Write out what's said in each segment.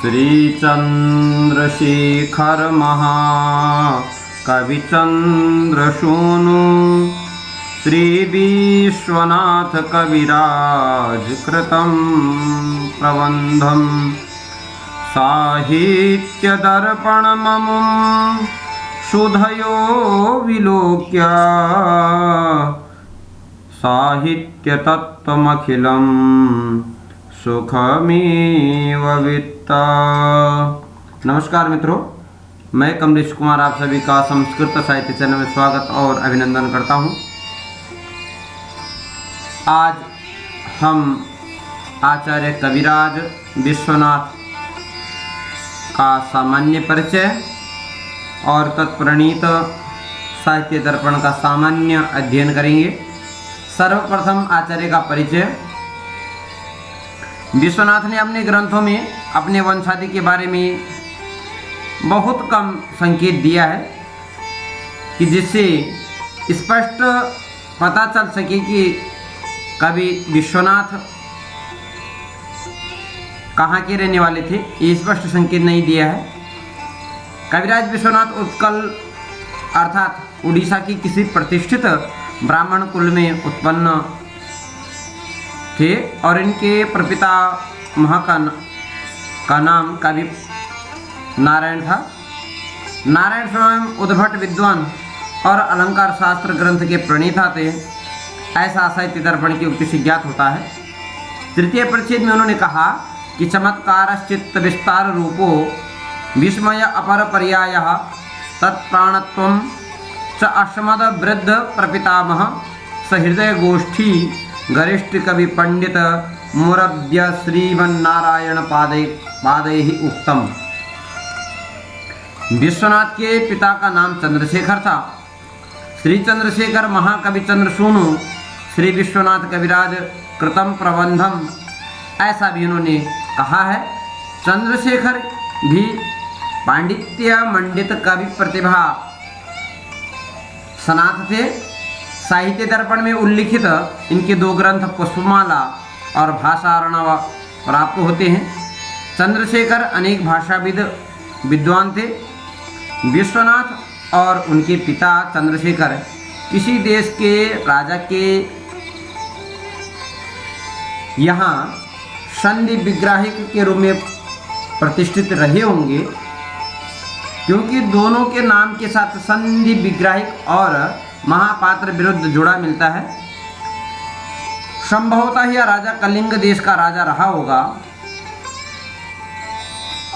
श्रीचंद्रशेखर महाकविचंद्रसूनु श्री विश्वनाथ कविराज कृतं प्रबंधम साहित्य दर्पणममुं सुधयो विलोक्य साहित्य तत्त्वमखिलं सुखमेव वित्ता। नमस्कार मित्रों, मैं कमलेश कुमार आप सभी का संस्कृत साहित्य चैनल में स्वागत और अभिनंदन करता हूं। आज हम आचार्य कविराज विश्वनाथ का सामान्य परिचय और तत्प्रणीत साहित्य दर्पण का सामान्य अध्ययन करेंगे। सर्वप्रथम आचार्य का परिचय। विश्वनाथ ने अपने ग्रंथों में अपने वंशादि के बारे में बहुत कम संकेत दिया है कि जिससे स्पष्ट पता चल सके कि कवि विश्वनाथ कहाँ के रहने वाले थे। ये स्पष्ट संकेत नहीं दिया है। कविराज विश्वनाथ उत्कल अर्थात उड़ीसा की किसी प्रतिष्ठित ब्राह्मण कुल में उत्पन्न थे और इनके प्रपितामह का नाम कवि नारायण था। नारायण स्वयं उद्भट विद्वान और अलंकार शास्त्र ग्रंथ के प्रणेता थे, ऐसा साहित्य दर्पण की उक्ति से ज्ञात होता है। तृतीय परिच्छेद में उन्होंने कहा कि चमत्कारश्चित्त विस्तार रूपो विस्मय अपर पर्यायः तत्प्राणत्वं च अस्मद वृद्ध प्रपितामह सहृदय गोष्ठी गरिष्ठ कवि पंडित मुरब्य श्रीमन्नारायण पादैः उक्तम। विश्वनाथ के पिता का नाम चंद्रशेखर था। श्री चंद्रशेखर महाकवि चंद्रसूनु श्री विश्वनाथ कविराज कृतं प्रबंधम, ऐसा भी उन्होंने कहा है। चंद्रशेखर भी पांडित्य मंडित कवि प्रतिभा सनाथ थे। साहित्य दर्पण में उल्लिखित इनके दो ग्रंथ पुष्पमाला और भाषार्णव प्राप्त होते हैं। चंद्रशेखर अनेक भाषाविद विद्वान थे। विश्वनाथ और उनके पिता चंद्रशेखर किसी देश के राजा के यहाँ संधि विग्राहिक के रूप में प्रतिष्ठित रहे होंगे, क्योंकि दोनों के नाम के साथ संधि विग्राहिक और महापात्र विरुद्ध जोड़ा मिलता है। संभवतः यह राजा कलिंग देश का राजा रहा होगा।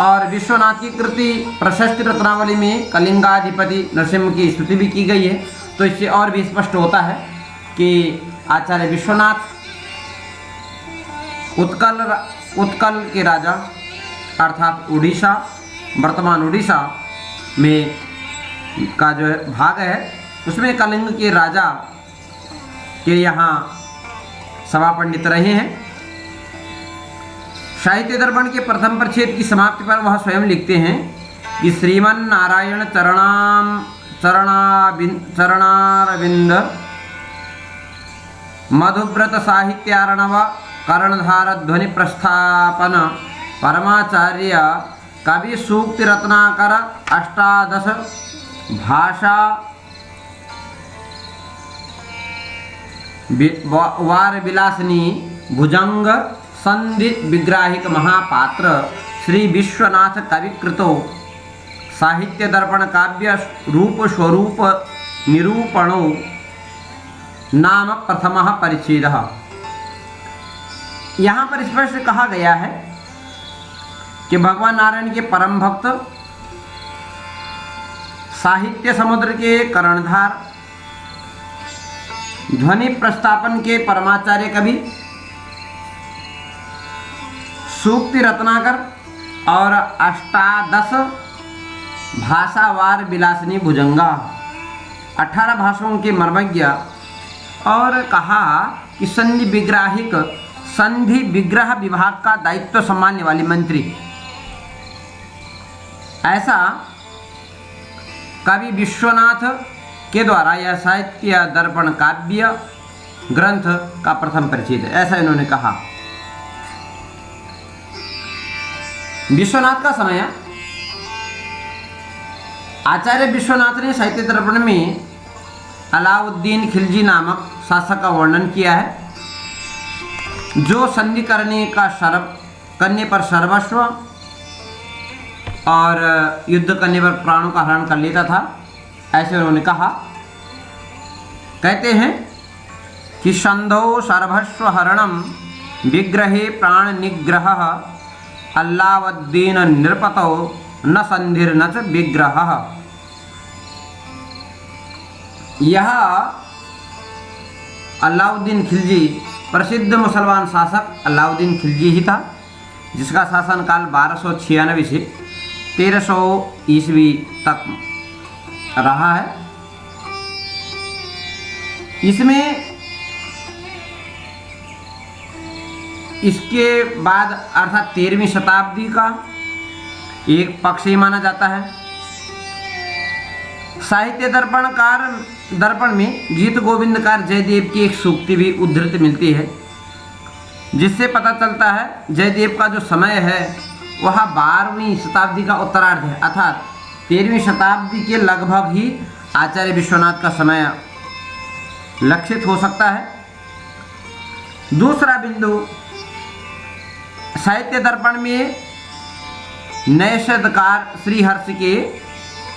और विश्वनाथ की कृति प्रशस्ति रत्नावली में कलिंगाधिपति नरसिंह की स्तुति भी की गई है, तो इससे और भी स्पष्ट होता है कि आचार्य विश्वनाथ उत्कल के राजा अर्थात उड़ीसा, वर्तमान उड़ीसा में का जो भाग है उसमें कलिंग के राजा के यहाँ सभा पंडित रहे हैं। साहित्य दर्पण के प्रथम परिच्छेद की समाप्ति पर वह स्वयं लिखते हैं कि श्रीमन्नारायण चरणारविंद मधुव्रत साहित्यार्णव कर्णधार ध्वनि प्रस्थापन परमाचार्य कवि सूक्ति रत्नाकर अष्टादश भाषा वार विलासिनी भुजंग संधि विग्राहिक महापात्र श्री विश्वनाथ कविकृतो साहित्य दर्पण काव्य रूप स्वरूप निरूपणो नाम प्रथमः परिच्छेदः। यहाँ पर स्पष्ट कहा गया है कि भगवान नारायण के परम भक्त, साहित्य समुद्र के कर्णधार, ध्वनि प्रस्थापन के परमाचार्य कवि, सूक्ति रत्नाकर और अष्टादश भाषावार विलासिनी भुजंगा 18 भाषाओं के मर्मज्ञ, और कहा कि संधि विग्रह विभाग का दायित्व संभालने वाली मंत्री, ऐसा कवि विश्वनाथ के द्वारा यह साहित्य दर्पण काव्य ग्रंथ का प्रथम परिच्छेद है, ऐसा इन्होंने कहा। विश्वनाथ का समय। आचार्य विश्वनाथ ने साहित्य दर्पण में अलाउद्दीन खिलजी नामक शासक का वर्णन किया है, जो संधि करने पर सर्वस्व और युद्ध करने पर प्राणों का हरण कर लेता था। ऐसे उन्होंने कहा, कहते हैं कि संधौ सर्वस्व हरणम विग्रहे प्राण निग्रह अलाउद्दीन नृपतो न संधिर न च विग्रह। यह अलाउद्दीन खिलजी प्रसिद्ध मुसलमान शासक अलाउद्दीन खिलजी ही था, जिसका शासनकाल 1296 से 1300 ईस्वी तक रहा है। इसमें इसके बाद अर्थात 13वीं शताब्दी का एक पक्ष ही माना जाता है। साहित्य दर्पण में गीत गोविंदकार जयदेव की एक सूक्ति भी उद्धृत मिलती है, जिससे पता चलता है जयदेव का जो समय है वह 12वीं शताब्दी का उत्तरार्ध है, अर्थात 13वीं शताब्दी के लगभग ही आचार्य विश्वनाथ का समय लक्षित हो सकता है। दूसरा बिंदु, साहित्य दर्पण में नैषधकार श्रीहर्ष के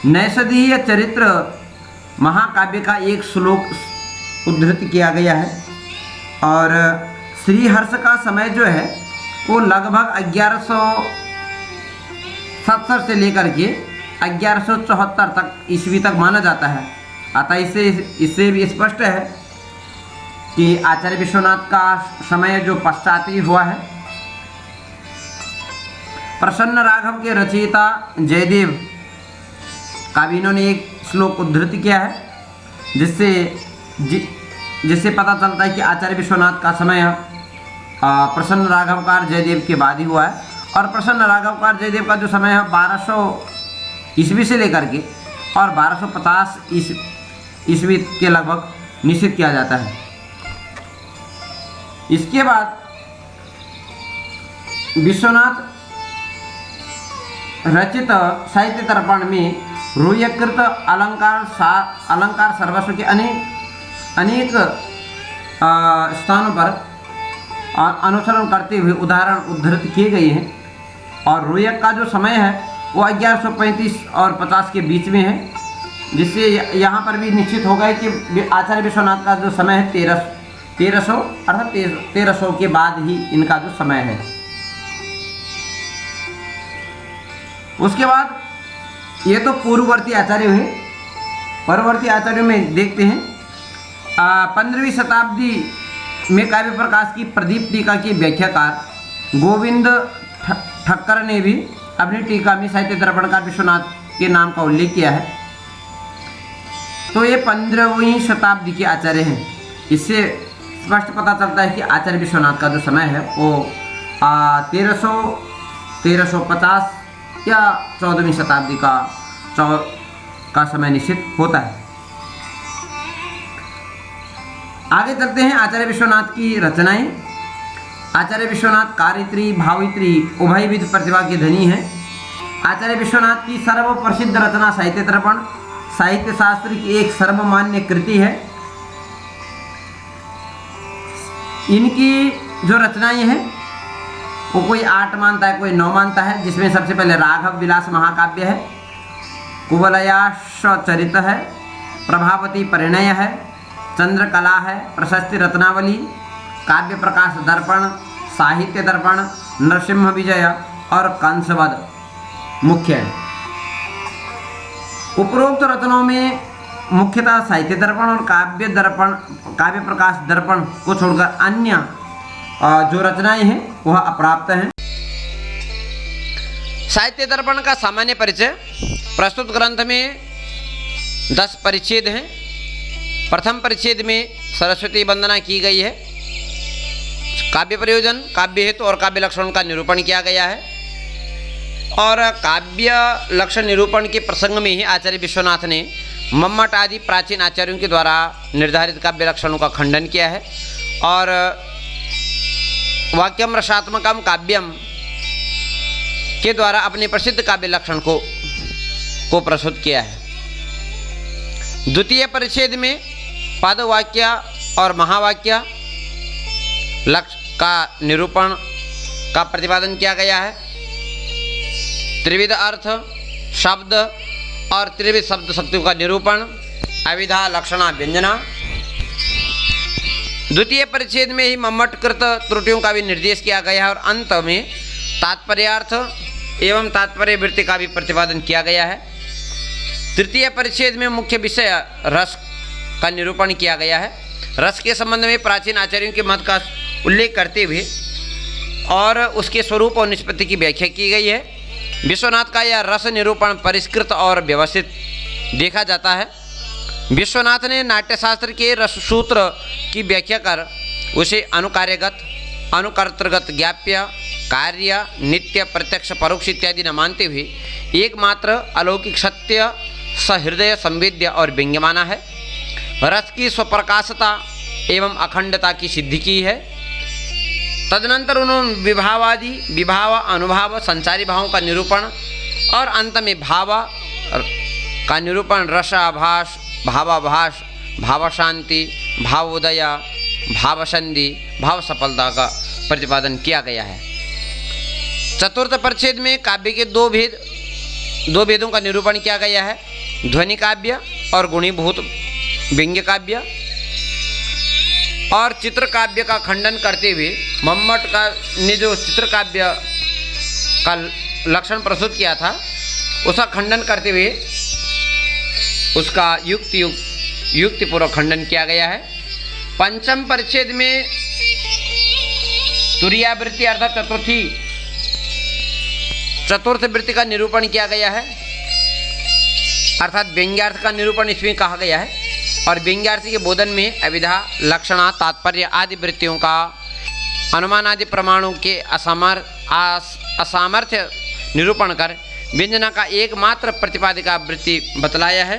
नैषधीय चरित्र महाकाव्य का एक श्लोक उद्धृत किया गया है, और श्रीहर्ष का समय जो है वो लगभग 1170 से लेकर के 1174 तक ईस्वी तक माना जाता है। अतः इससे भी स्पष्ट है कि आचार्य विश्वनाथ का समय जो पश्चाती हुआ है। प्रसन्न राघव के रचयिता जयदेव का भी इन्होंने एक श्लोक उद्धृत किया है, जिससे पता चलता है कि आचार्य विश्वनाथ का समय प्रसन्न राघवकार जयदेव के बाद ही हुआ है। और प्रसन्न राघवकार जयदेव का जो समय है 1200 ईस्वी से लेकर के और 1250 ईस्वी के लगभग निश्चित किया जाता है। इसके बाद विश्वनाथ रचित साहित्य दर्पण में रूयकृत अलंकार सर्वस्व के अनेक स्थानों पर अनुसरण करते हुए उदाहरण उद्धृत किए गए हैं, और रूयक का जो समय है वो 1135 और 50 के बीच में है, जिससे यहाँ पर भी निश्चित होगा कि आचार्य विश्वनाथ का जो समय है 1300 अर्थात 1300 के बाद ही इनका जो समय है। उसके बाद ये तो पूर्ववर्ती आचार्य हुए। परवर्ती आचार्यों में देखते हैं 15वीं शताब्दी में काव्य प्रकाश की प्रदीप टीका के व्याख्याकार गोविंद ठक्कर ने भी अपनी टीका में साहित्य दर्पण का विश्वनाथ के नाम का उल्लेख किया है। तो ये 15वीं शताब्दी के आचार्य हैं। इससे स्पष्ट पता चलता है कि आचार्य विश्वनाथ का जो समय है वो 1350 या 14वीं शताब्दी का समय निश्चित होता है। आगे चलते हैं आचार्य विश्वनाथ की रचनाएं। आचार्य विश्वनाथ कारित्री भावित्री उभयविध प्रतिभा के धनी हैं। आचार्य विश्वनाथ की सर्वप्रसिद्ध रचना साहित्य दर्पण साहित्य शास्त्र की एक सर्वमान्य कृति है। इनकी जो रचनाएं हैं वो कोई 8 मानता है, कोई 9 मानता है, जिसमें सबसे पहले राघव विलास महाकाव्य है, कुवलयाश चरित है, प्रभावती परिणय है, चंद्रकला है, प्रशस्ति रत्नावली, काव्य प्रकाश दर्पण, साहित्य दर्पण, नरसिंह विजय और कंसवध मुख्य है। उपरोक्त रचनाओं में मुख्यतः साहित्य दर्पण और काव्य प्रकाश दर्पण को छोड़कर अन्य जो रचनाएं हैं वह अप्राप्त हैं। साहित्य दर्पण का सामान्य परिचय। प्रस्तुत ग्रंथ में 10 परिच्छेद हैं। प्रथम परिच्छेद में सरस्वती वंदना की गई है। काव्य प्रयोजन, काव्य हेतु और काव्य लक्षण का निरूपण किया गया है, और काव्य लक्षण निरूपण के प्रसंग में ही आचार्य विश्वनाथ ने मम्मट आदि प्राचीन आचार्यों के द्वारा निर्धारित काव्य लक्षणों का खंडन किया है। और वाक्यम रसात्मकम काव्यम के द्वारा अपने प्रसिद्ध काव्य लक्षण को प्रस्तुत किया है। द्वितीय परिच्छेद में पद, वाक्य और महावाक्य लक्ष्य का निरूपण का प्रतिपादन किया गया है। त्रिविध अर्थ, शब्द और त्रिविध शब्द शक्तियों का निरूपण, अविधा, लक्षणा, व्यंजना। द्वितीय परिच्छेद में ही मम्मटकृत त्रुटियों का भी निर्देश किया गया है और अंत में तात्पर्यार्थ एवं तात्पर्य वृत्ति का भी प्रतिपादन किया गया है। तृतीय परिच्छेद में मुख्य विषय रस का निरूपण किया गया है। रस के संबंध में प्राचीन आचार्यों के मत का उल्लेख करते हुए और उसके स्वरूप और निष्पत्ति की व्याख्या की गई है। विश्वनाथ का यह रस निरूपण परिष्कृत और व्यवस्थित देखा जाता है। विश्वनाथ ने नाट्यशास्त्र के रस सूत्र की व्याख्या कर उसे अनुकार्यगत, अनुकर्तृगत, ज्ञाप्य, कार्य, नित्य, प्रत्यक्ष, परोक्ष इत्यादि न मानते हुए एकमात्र अलौकिक सत्य, सहृदय, संवेद्य और व्यंग्य माना है। रस की स्वप्रकाशता एवं अखंडता की सिद्धि की है। तदनंतर उन्होंने विभावादि, विभाव, अनुभाव, संचारी भावों का निरूपण और अंत में भाव का निरूपण, रसाभास, भावाभास, भावशांति, भावोदय, भावसंधि, भाव सफलता का प्रतिपादन किया गया है। चतुर्थ परिच्छेद में काव्य के दो भेदों का निरूपण किया गया है, ध्वनि काव्य और गुणीभूत व्यंग्य काव्य। और चित्र काव्य का खंडन करते हुए मम्मट का ने जो चित्र काव्य का लक्षण प्रस्तुत किया था उसका खंडन करते हुए उसका युक्तिपूर्वक खंडन किया गया है। पंचम परिच्छेद में तुरीयावृत्ति अर्थात चतुर्थ वृत्ति का निरूपण किया गया है, अर्थात व्यंग्यार्थ का निरूपण इसमें कहा गया है। और व्यंग्यार्थी के बोधन में अविधा, लक्षणा, तात्पर्य आदि वृत्तियों का अनुमान आदि प्रमाणों के असामर्थ्य निरूपण कर व्यंजना का एकमात्र प्रतिपादिका वृत्ति बतलाया है।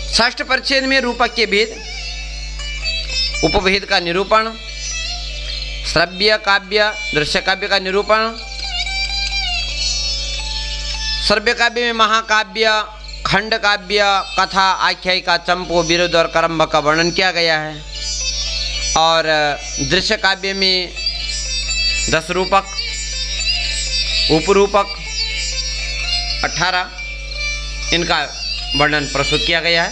षष्ठ परिच्छेद में रूपक के भेद, उपभेद का निरूपण, श्रव्य काव्य, दृश्य काव्य का निरूपण। श्रव्य काव्य में महाकाव्य, खंड काव्य, कथा, आख्यायिका, चंपू, विरुद्ध और करम्भ का वर्णन किया गया है। और दृश्य काव्य में 10 रूपक, उपरूपक 18 इनका वर्णन प्रस्तुत किया गया है।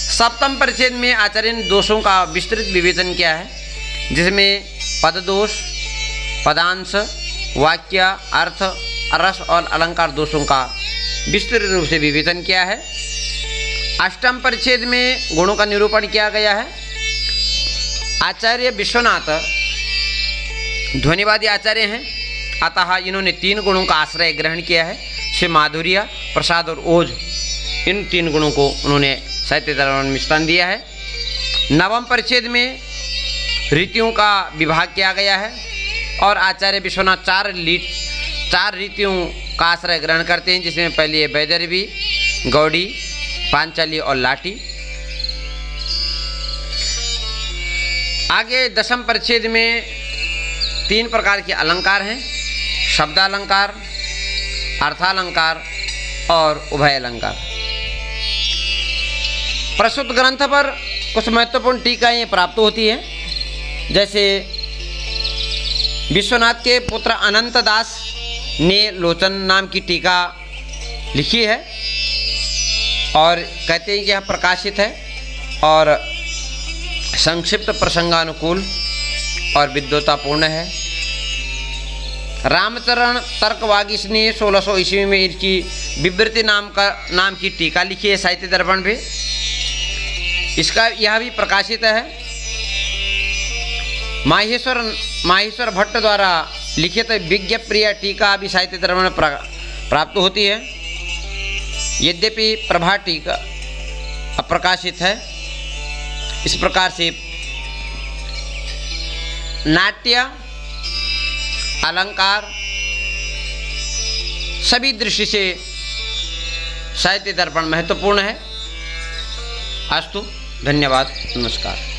सप्तम परिच्छेद में आचार्य ने दोषों का विस्तृत विवेचन किया है, जिसमें पद दोष, पदांश, वाक्य, अर्थ, रस और अलंकार दोषों का विस्तृत रूप से विवेचन किया है। अष्टम परिच्छेद में गुणों का निरूपण किया गया है। आचार्य विश्वनाथ ध्वनिवादी आचार्य हैं, अतः इन्होंने 3 गुणों का आश्रय ग्रहण किया है। से माधुर्य, प्रसाद और ओज, इन 3 गुणों को उन्होंने साहित्य दर्पण में स्थान दिया है। नवम परिच्छेद में रीतियों का विभाग किया गया है और आचार्य विश्वनाथ 4 रीतियों का आश्रय ग्रहण करते हैं, जिसमें पहली है वैदर्भी, गौड़ी, पांचाली और लाठी। आगे दशम परिच्छेद में 3 प्रकार के अलंकार हैं, शब्दालंकार, अर्थालंकार और उभय अलंकार। प्रस्तुत ग्रंथ पर कुछ महत्वपूर्ण टीकाएं प्राप्त होती हैं, जैसे विश्वनाथ के पुत्र अनंत दास ने लोचन नाम की टीका लिखी है और कहते हैं कि यह प्रकाशित है और संक्षिप्त, प्रसंगानुकूल और विद्वतापूर्ण है। रामचरण तर्कवागीश ने 1600 ईस्वी में इसकी विवृति नाम की टीका लिखी है साहित्य दर्पण पे। इसका यह भी प्रकाशित है। माहेश्वर भट्ट द्वारा लिखित विज्ञप्रिय टीका भी साहित्य दर्पण में प्राप्त होती है। यद्यपि प्रभा टीका अप्रकाशित है। इस प्रकार से नाट्य, अलंकार सभी दृष्टि से साहित्य दर्पण महत्वपूर्ण है। अस्तु, धन्यवाद, नमस्कार।